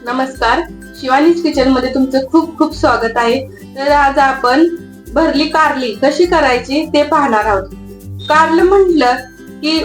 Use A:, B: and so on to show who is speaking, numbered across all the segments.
A: नमस्कार, शिवानीज किचन मध्ये तुमचं खूप खूप स्वागत आहे. तर आज आपण भरली कारली कशी करायची ते पाहणार आहोत. कारलं म्हटलं की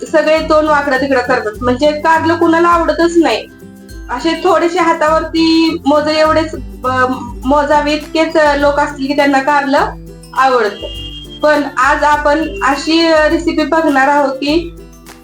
A: सगळे तोंड वाकडं तिकडं करतात, म्हणजे कारलं कुणाला आवडतच नाही. असे थोडेसे हातावरती मोजे एवढेच मोजावे इतकेच लोक असतील की त्यांना कारलं आवडतं. पण आज आपण अशी रेसिपी बघणार आहोत की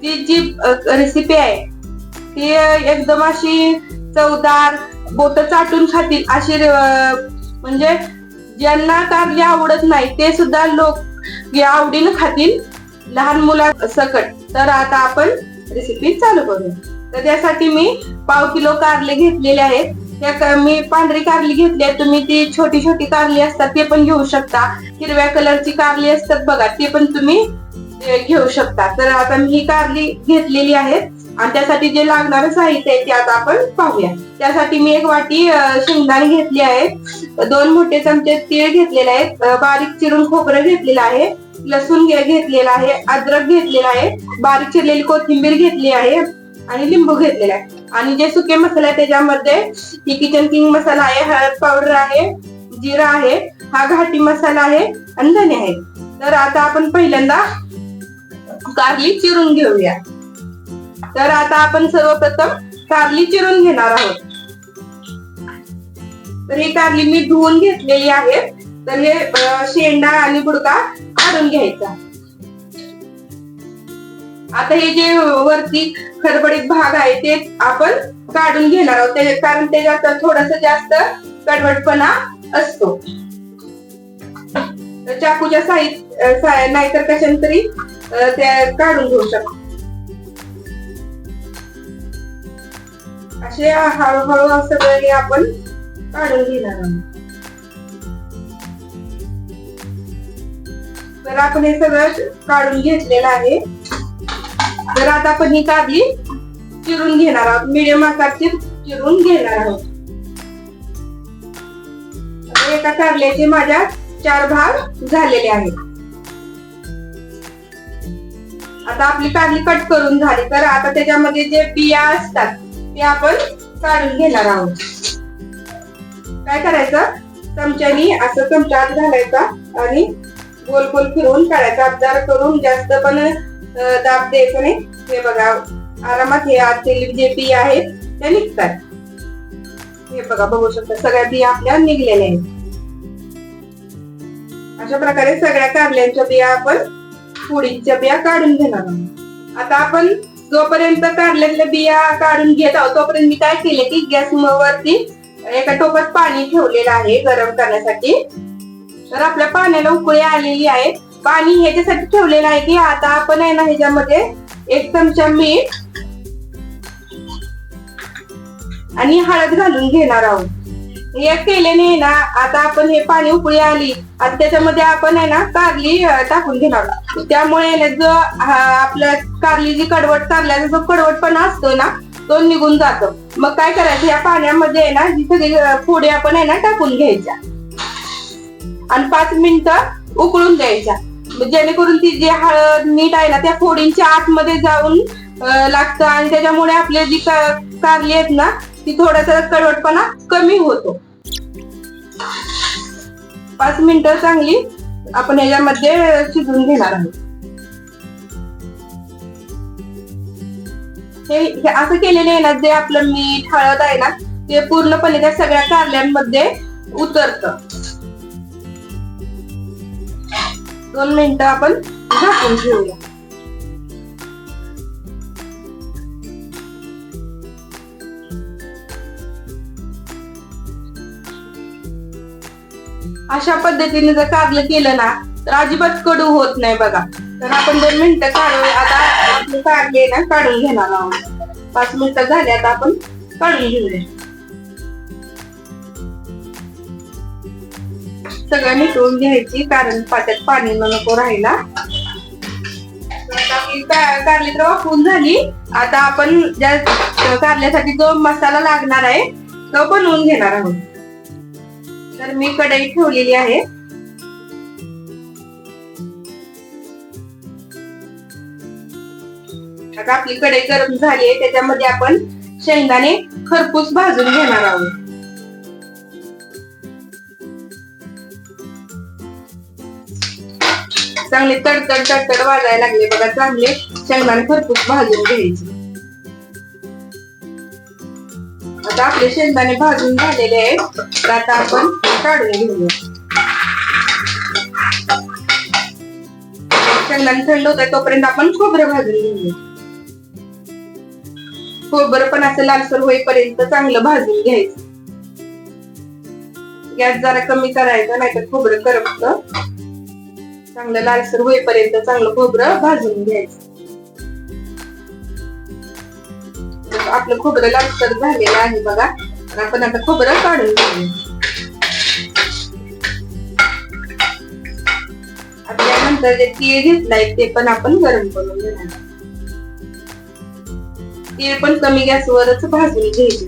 A: ती जी रेसिपी आहे ती एकदम अशी चवदार, बोट चाटून खातील अशी म्हणजे ज्यांना कारली आवडत नाही ते सुद्धा लोक आवडीनं खातील, लहान मुला सकट. तर आता आपण रेसिपी चालू करूया. तर त्यासाठी मी पाव किलो कारले घेतलेले आहेत. मी पांढरी कारली घेतली आहे. तुम्ही ती छोटी छोटी कारली असतात ते पण घेऊ शकता. हिरव्या कलरची कारली असतात बघा, ते पण तुम्ही घेऊ शकता. तर आता मी ही कारली घेतलेली आहे आणि त्यासाठी जे लागणारं साहित्य आहे ते आता आपण पाहूया. त्यासाठी मी एक वाटी शेंगदाणे घेतली आहेत, 2 मोठे चमचे तीळ घेतलेले आहेत, बारीक चिरून खोबरं घेतलेलं आहे, लसूण घेतलेला आहे, अद्रक घेतलेला आहे, बारीक चिरलेली कोथिंबीर घेतली आहे आणि लिंबू घेतलेला आहे. आणि जे सुके मसाले आहे त्याच्यामध्ये ही किचन किंग मसाला आहे, हळद पावडर आहे, जिरा आहे, हा घाटी मसाला आहे आणि धने आहेत. तर आता आपण पहिल्यांदा कारली चिरून घेऊया. तर आता आपण सर्वप्रथम कारली चिरून घेणार आहोत. तर ही कारली मी धुवून घेतलेली आहे. तर हे शेंडा आणि बुडका काढून घ्यायचा. आता हे जे वरती खडबडीत भाग आहे ते आपण काढून घेणार आहोत, कारण त्याच्यात थोडस जास्त कडवटपणा असतो. चाकूच्या नाहीतर कशाने तरी त्या काढून घेऊ शकतो. असे हळूहळू सगळे आपण काढून घेणार आहोत. तर आपण हे सगळं काढून घेतलेलं आहे. तर आता आपण ही कारली चिरून घेणार आहोत, मीडियम आकारची चिरून घेणार आहोत. एका कारल्याचे माझ्या 4 भाग झालेले आहेत. आता आपली कारली कट करून झाली. तर आता त्याच्यामध्ये जे बिया असतात ते आपण काढून घेणार आहोत. काय करायचं, चमच्यानी असं चमच्यात घालायचा आणि गोल गोल फिरवून काढायचा. अपदार करून जास्त पण दाब द्यायचं नाही. हे बघा, आरामात हे आतले जे बिया आहेत त्या निघतात. हे बघा, बघू शकता सगळ्या बिया आपल्या निघलेल्या आहेत. अशा प्रकारे सगळ्या कारल्यांच्या बिया आपण फोडीच्या बिया काढून घेणार आहोत. आता आपण जोपर्यंत कारल्यातल्या बिया काढून घेत आहोत तोपर्यंत मी काय केले की गॅस वरती एका टोपात पाणी ठेवलेलं आहे गरम करण्यासाठी. तर आपल्या पाण्याला उकळी आलेली आहे. पाणी ह्याच्यासाठी ठेवलेलं आहे की आता आपण आहे ना ह्याच्यामध्ये 1 चमचा मीठ आणि हळद घालून घेणार आहोत. हे केल्याने ना आता आपण हे पाणी उकळी आली आणि त्याच्यामध्ये आपण आहे ना कारली टाकून घेणार. त्यामुळे जो आपल्या कारली जी कारल्याचा जो कडवटपणा असतो ना तो निघून जातो. मग काय करायचं, या पाण्यामध्ये आहे ना ही सगळी फोडी आपण आहे ना टाकून घ्यायच्या आणि 5 मिनिटं उकळून द्यायच्या, जेणेकरून ती जे हळद मीठ आहे ना त्या फोडींच्या आतमध्ये जाऊन लागतं आणि त्याच्यामुळे आपली जी कारली आहेत ना ती थोडासा कडवटपणा कमी होतो. 5 मिनिटं चांगली आपण ह्याच्यामध्ये शिजवून घेणार आहोत. हे असं केलेलं आहे ना, जे आपलं मीठ हळद आहे ना ते पूर्णपणे त्या सगळ्या कारल्यांमध्ये उतरतं. 2 मिनिटं आपण झाकून ठेवूया. अशा पद्धतीने जर कारलं केलं ना तर अजिबात कडू होत नाही बघा. तर आपण 2 मिनिटं काढून आता आपले कारले ना काढून घेणार आहोत. 5 मिनिटं झाले, आता आपण काढून घेऊया. सगळं निटवून घ्यायची, कारण पात्यात पाणी नको राहायला. आपली कारली तर वाफवून झाली. आता आपण ज्या कारल्यासाठी जो मसाला लागणार आहे तो बनवून घेणार आहोत. तर मी कढई ठेवलेली आहे. आता आपली कढई गरम झाली आहे, त्याच्यामध्ये आपण शेंगदाणे खरपूस भाजून घेणार आहोत. चांगले तडतड तडतड वाजायला लागले बघा. चांगले शेंगदाणे खरपूस भाजून घ्यायचे. आता आपले शेंगदाणे भाजून झालेले आहेत. तर आता आपण काढून घेऊया. शेंगदाणे थंड होत आहे तोपर्यंत आपण खोबरं भाजून घेऊया. खोबरं पण असं लालसर होईपर्यंत चांगलं भाजून घ्यायचं. गॅस जरा कमी करायचा नाहीतर खोबरं करपतं. चांगलं लालसर होईपर्यंत चांगलं खोबरं भाजून घ्यायचं. आपलं खोबरं लालसर झालेलं आहे बघा. आपण आता खोबरं काढून घेऊया. आपल्यानंतर जे तीळ घेतलाय ते पण आपण गरम करून घेणार. तीळ पण कमी गॅसवरच भाजून घ्यायची.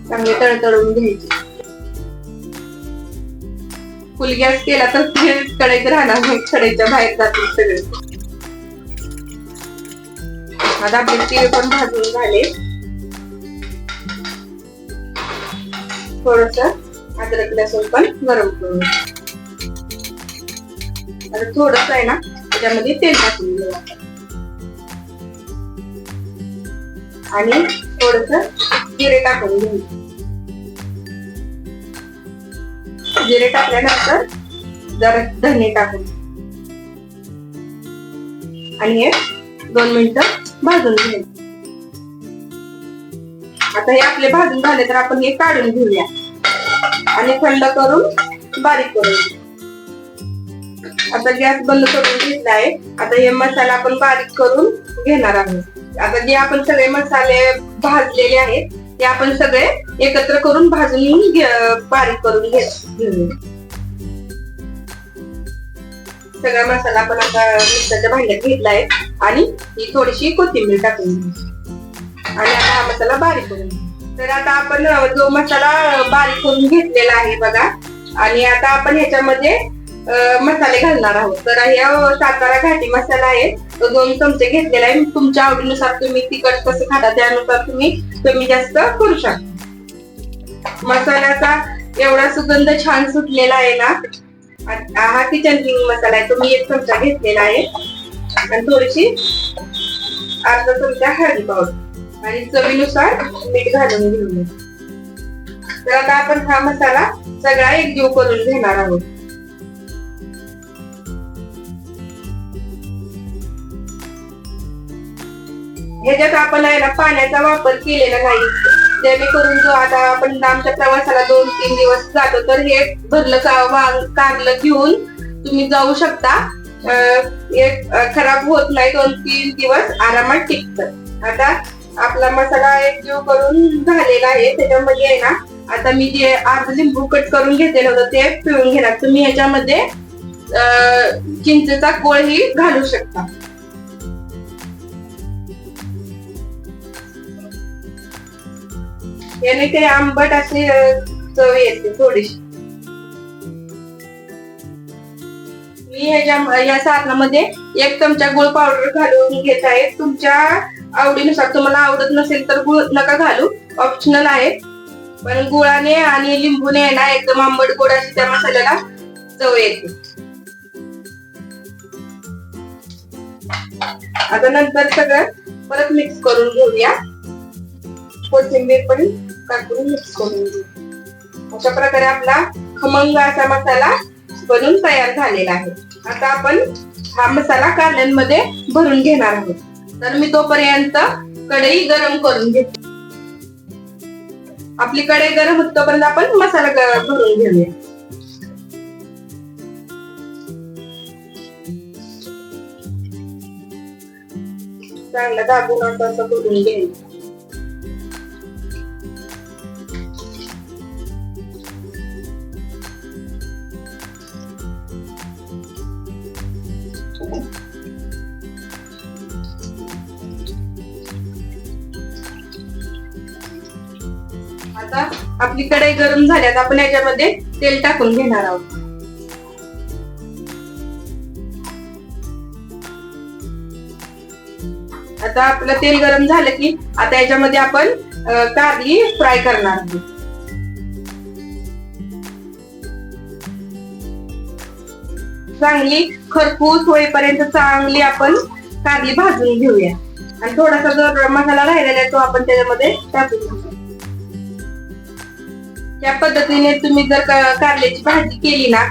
A: चांगले तळतळून घ्यायची. फुल गॅस केला तर कढईत राहणार नाही. कढईच्या बाहेर जातील सगळे. आता आपले तीळ पण भाजून झाले. थोडस अद्रक लसूण पण गरम करून. आता थोडस आहे ना त्याच्यामध्ये तेल टाकून घेऊया आणि थोडस जिरे टाकून घेऊ. जिरे टाकल्यानंतर जरा धने टाकून आणि हे 2 मिनिटं भाजून घ्यायचे. आता हे आपले भाजून झाले तर आपण हे काढून घेऊया आणि थंड करून बारीक करून घेऊ. आता गॅस बंद करून घेतला आहे. आता हे मसाला आपण बारीक करून घेणार आहोत. आता जे आपण सगळे मसाले भाजलेले आहेत ते आपण सगळे एकत्र करून भाजून बारीक करून घेऊ. सगळा मसाला आपण आता मिक्सरच्या भांड्यात घेतला आहे आणि ही थोडीशी कोथिंबीर टाकून घेऊ आणि आता हा मसाला बारीक करून घेऊ. तर आता आपण जो मसाला बारीक करून घेतलेला आहे बघा आणि आता आपण ह्याच्यामध्ये मसाले घालणार आहोत. तर ह्या सातारा घाटी मसाला आहे तो 2 चमचे घेतलेला आहे. तुमच्या आवडीनुसार तुम्ही तिखट कसं खाता त्यानुसार तुम्ही कमी जास्त करू शकता. मसाल्याचा एवढा सुगंध छान सुटलेला आहे ना. हा किचन किंग मसाला आहे. तुम्ही 1 चमचा घेतलेला आहे आणि थोडीशी अर्धा चमचा हळदी पावडर आणि चवीनुसार मीठ घालून घेऊया. तर आता आपण हा मसाला सगळा एकजीव करून घेणार आहोत. ह्याच्यात आपण आहे ना पाण्याचा वापर केलेला नाही. जेणेकरून जो आता आपण लांबच्या प्रवासाला 2-3 दिवस जातो तर हे भरलं कारलं घेऊन तुम्ही जाऊ शकता. खराब होत नाही. 2-3 दिवस आरामात टिकतं. आता आपला मसाला एकजीव करून झालेला आहे. त्याच्यामध्ये आहे ना आता मी जे अर्ध लिंबू कट करून घेतलेलं होतं ते पिळून घेणार. तुम्ही ह्याच्यामध्ये चिंचेचा कोळही घालू शकता. याने काही आंबट अशी चव येते थोडीशी. मी या सारणामध्ये 1 चमचा गुळ पावडर घालून घेत आहे. तुमच्या आवडीनुसार. तुम्हाला आवडत नसेल तर गुळ नका घालू, ऑप्शनल आहे. पण गुळाने आणि लिंबूने आहे ना एकदम आंबट गोड अशी त्या मसाल्याला चव येते. आता नंतर सगळं परत मिक्स करून घेऊया. कोथिंबीर पण टाकून मिक्स करून घेऊ. अशा प्रकारे आपला खमंग असा मसाला बनून तयार झालेला आहे. आता आपण हा मसाला कारल्यांमध्ये भरून घेणार आहोत. तर मी तोपर्यंत कढई गरम करून घेते. आपली कढई गरम होत तोपर्यंत आपण मसाला भरून घेऊया. चांगला दाबून असं भरून घ्यायचं. आता आपली कढई गरम झाल्यात आपण याच्यामध्ये तेल टाकून घेणार आहोत. आता आपलं तेल गरम झालं की आता याच्यामध्ये आपण कारली फ्राय करणार आहोत. चांगली खरपूस होईपर्यंत चांगली आपण कारली भाजून घेऊया आणि थोडासा जो मसाला राहिलेला आहे तो आपण त्याच्यामध्ये टाकूया. या पद्धतीने तुम्ही जर कारल्याची भाजी केली ना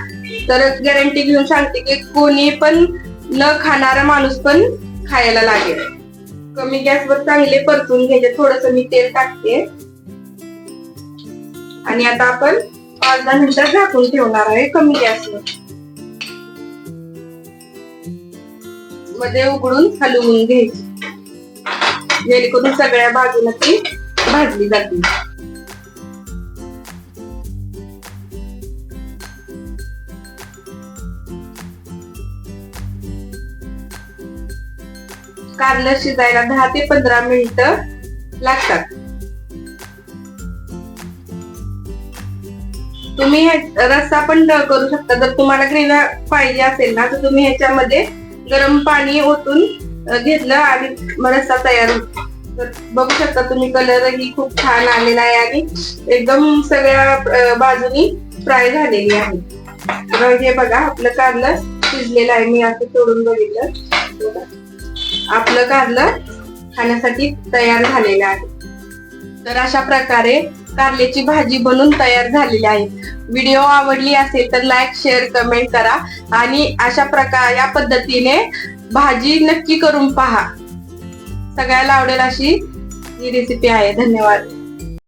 A: तर गॅरंटी घेऊन सांगते की कोणी पण न खाणारा माणूस पण खायला लागेल. कमी गॅसवर चांगले परतून घ्यायचे. थोडस मी तेल टाकते आणि आता आपण 5-10 मिनिटं झाकून ठेवणार आहे कमी गॅसवर. मध्ये उघडून हलवून घ्यायची जेणेकरून सगळ्या बाजूला ती भाजली जाते. कारलं शिजायला 10 ते 15 मिनिटं लागतात. तुम्ही रस्सा पण करू शकता. जर तुम्हाला ग्रेव्ही पाहिजे असेल ना तर तुम्ही ह्याच्यामध्ये गरम पाणी ओतून घेतलं आणि रस्सा तयार होतो. तर बघू शकता तुम्ही कलर ही खूप छान आलेला आहे आणि एकदम सगळ्या बाजूनी फ्राय झालेली आहे. तर हे बघा आपलं कारलं शिजलेलं आहे. मी असं तोडून बघितलं. आपलं कारलं खाण्यासाठी तयार झालेलं आहे. तर अशा प्रकारे कारल्याची भाजी बनून तयार झालेली आहे. व्हिडिओ आवडली असेल तर लाईक, शेअर, कमेंट करा आणि अशा प्रकार या पद्धतीने भाजी नक्की करून पहा. सगळ्याला आवडेल अशी ही रेसिपी आहे. धन्यवाद.